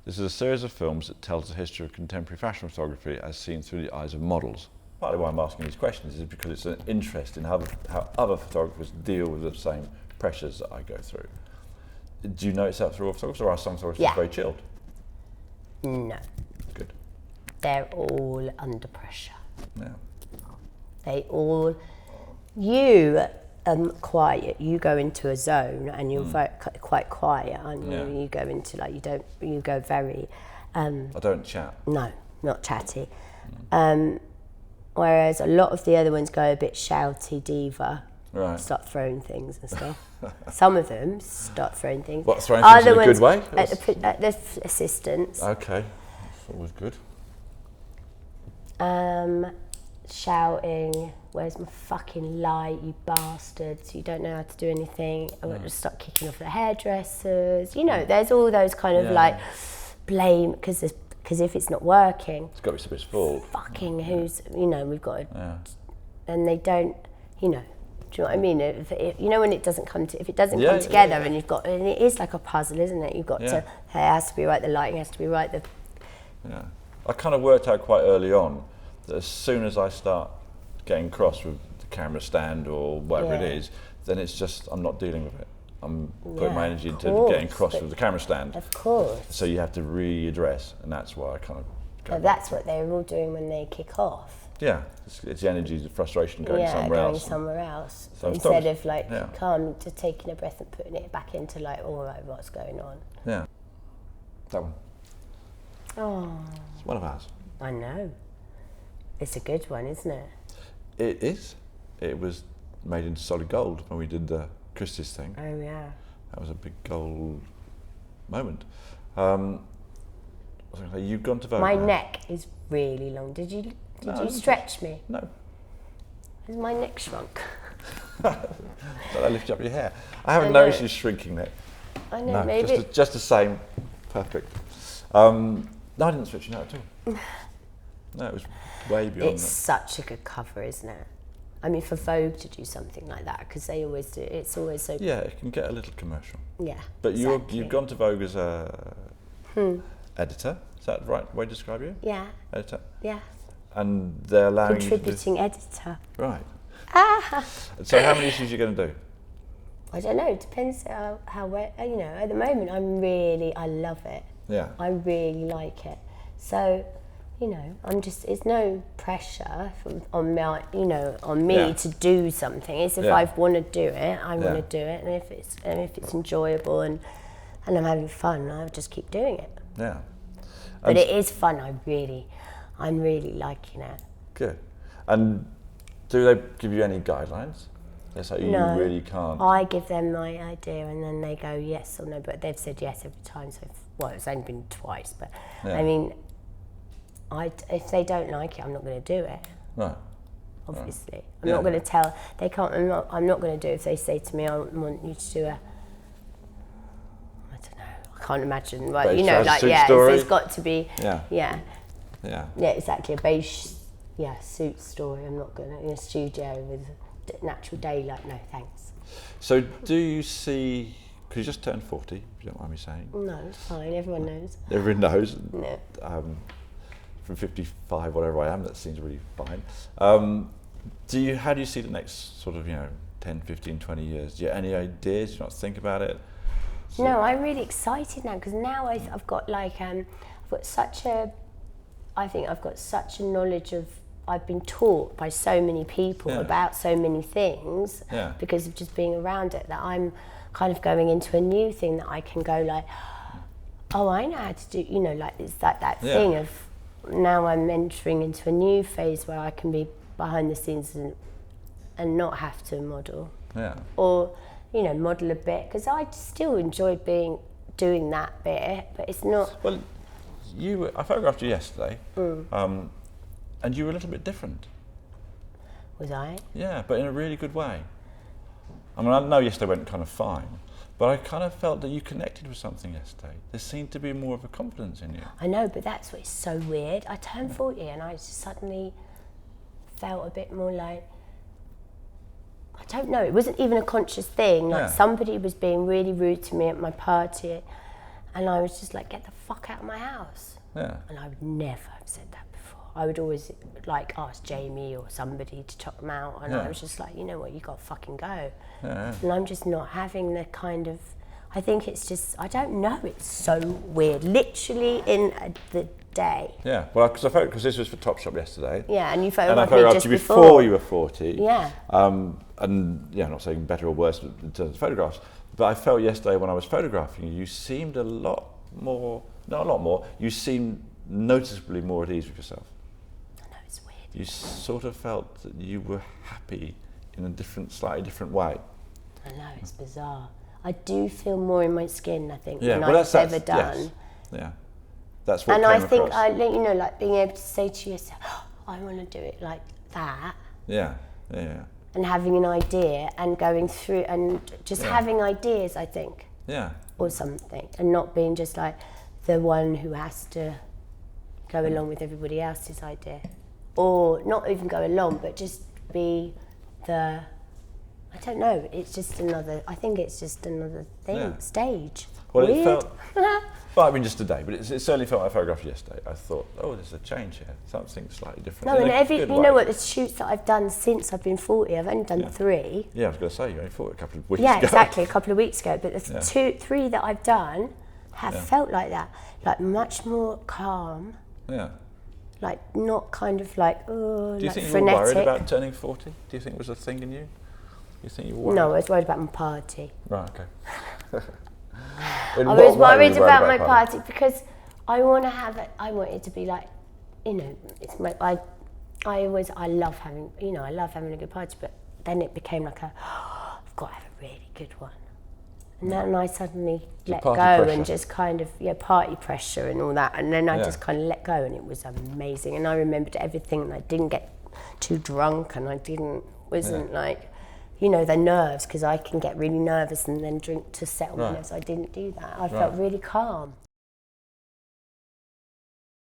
This is a series of films that tells the history of contemporary fashion photography as seen through the eyes of models. Partly why I'm asking these questions is because it's an interest in how other photographers deal with the same pressures that I go through. Do you notice that through all photographers, or are some photographers very chilled? No. Good. They're all under pressure. Yeah. They all... You quiet, you go into a zone and you're quite quiet, aren't you? Yeah. You go into you go very... I don't chat. No, not chatty. Whereas a lot of the other ones go a bit shouty, diva, start throwing things and stuff. Some of them start throwing things. What, throwing things in a good way? At the assistants. Okay, that's always good. Shouting, where's my fucking light, you bastards, you don't know how to do anything. I'm going to start kicking off the hairdressers. You know, there's all those kind of like blame, because if it's not working, it's got to be somebody's fault. Fucking who's, you know, we've got to, and they don't, you know, do you know what I mean? You know, when it doesn't come to, if it doesn't come together, and you've got, and it is like a puzzle, isn't it? You've got to, it has to be right, the lighting has to be right. Yeah, I kind of worked out quite early on that as soon as I start getting cross with the camera stand or whatever it is, then it's just, I'm not dealing with it. I'm putting my energy into getting cross with the camera stand. Of course. So you have to readdress, and that's why I kind of go But that's what they're all doing when they kick off. Yeah, it's the energy, the frustration going somewhere else. Somewhere else. So instead of like calm, just taking a breath and putting it back into like, all right, what's going on? Yeah. That one. Oh. It's one of ours. I know. It's a good one, isn't it? It is. It was made into solid gold when we did the Christie's thing. Oh yeah. That was a big gold moment. You've gone to Vogue. My neck is really long. Did you stretch me? No. Has my neck shrunk? So I lift up your hair. I haven't noticed you shrinking neck. I know, no, maybe. Just the same. Perfect. No, I didn't stretch you out at all. No, it was way beyond It's such a good cover, isn't it? I mean, for Vogue to do something like that, because they always do, it's always so... Yeah, it can get a little commercial. Yeah, But you've gone to Vogue as a editor, is that the right way to describe you? Yeah. Editor? Yeah. And they're allowing Contributing editor. Right. So how many issues are you going to do? I don't know, it depends how you know, at the moment I love it. Yeah. I really like it. So, you know, it's no pressure on me to do something. It's if I want to do it, I want to do it, and if it's enjoyable and I'm having fun, I'll just keep doing it. Yeah. But it is fun. I'm really liking it. Good. And do they give you any guidelines? They say you really can't. I give them my idea and then they go yes or no, but they've said yes every time. So, it's only been twice, but I mean, if they don't like it, I'm not going to do it. Right. Obviously, I'm not going to tell. They can't. I'm not going to do it if they say to me, "I want you to do a." I don't know. I can't imagine. Right? You know, like it's got to be. Yeah. Exactly. A beige, suit story. I'm not going to in a studio with natural daylight. No, thanks. So, do you see? Because you just turned 40, if you don't mind me saying. No, it's fine. Everyone knows. Everyone knows. No. From 55, whatever I am, that seems really fine. How do you see the next sort of 10, 15, 20 years? Do you have any ideas? Do you not think about it? So no, I'm really excited now because now I've got like I've got such a knowledge of. I've been taught by so many people about so many things because of just being around it that I'm kind of going into a new thing that I can go like, oh, I know how to do. Like it's that thing of. Now I'm entering into a new phase where I can be behind the scenes and not have to model. Yeah. Or, model a bit, because I still enjoy doing that bit, but it's not... Well, I photographed you yesterday, and you were a little bit different. Was I? Yeah, but in a really good way. I mean, I know yesterday went kind of fine, but I kind of felt that you connected with something yesterday. There seemed to be more of a confidence in you. I know, but that's what's so weird. I turned 40 and I just suddenly felt a bit more like, I don't know, it wasn't even a conscious thing. Like somebody was being really rude to me at my party And I was just like, get the fuck out of my house. Yeah. And I would never have said that before. I would always like ask Jamie or somebody to chuck them out, and I was just like, you know what, you got to fucking go. And I'm just not having the kind of, I think it's just, I don't know, it's so weird. Literally in the day. Yeah, well, because this was for Topshop yesterday. Yeah, and you and I photographed me photographed just you before you were 40. Yeah. And yeah, I'm not saying better or worse in terms of photographs, but I felt yesterday when I was photographing you, you seemed a lot more, not a lot more, you seemed noticeably more at ease with yourself. I know, it's weird. You sort of felt that you were happy in a different, slightly different way. I know, it's bizarre. I do feel more in my skin, I think, Yeah, than well, I've ever done. Yes. Yeah, that's what And came I think, across. you know, like being able to say to yourself, oh, I want to do it like that. Yeah. And having an idea and going through and just having ideas, I think. Yeah. Or something. And not being just like the one who has to go along with everybody else's idea. Or not even go along, but just be the, I don't know, it's just another, I think it's just another thing, stage. Well, Weird. it felt, well, I mean, just today, but it certainly felt like I photographed yesterday. I thought, oh, there's a change here, something slightly different. No, and you know what, the shoots that I've done since I've been 40, I've only done 3. Yeah, I was going to say, you only thought a couple of weeks ago. Yeah, exactly, a couple of weeks ago. But the 3 that I've done have felt like that, like much more calm. Yeah. Like not kind of like, oh, Do you like think frenetic. you were worried about turning 40? Do you think it was a thing in you? You think you were worried? No, I was worried about my party. Right, okay. I was worried about my party because I want to have it. I want it to be like, you know, it's my. I love having, you know, I love having a good party. But then it became like I've got to have a really good one. And then I suddenly let go pressure. and just kind of, party pressure and all that. And then I just kind of let go, and it was amazing. And I remembered everything, and I didn't get too drunk, and I wasn't like, you know, the nerves, because I can get really nervous and then drink to settle my nerves. I didn't do that. I felt really calm.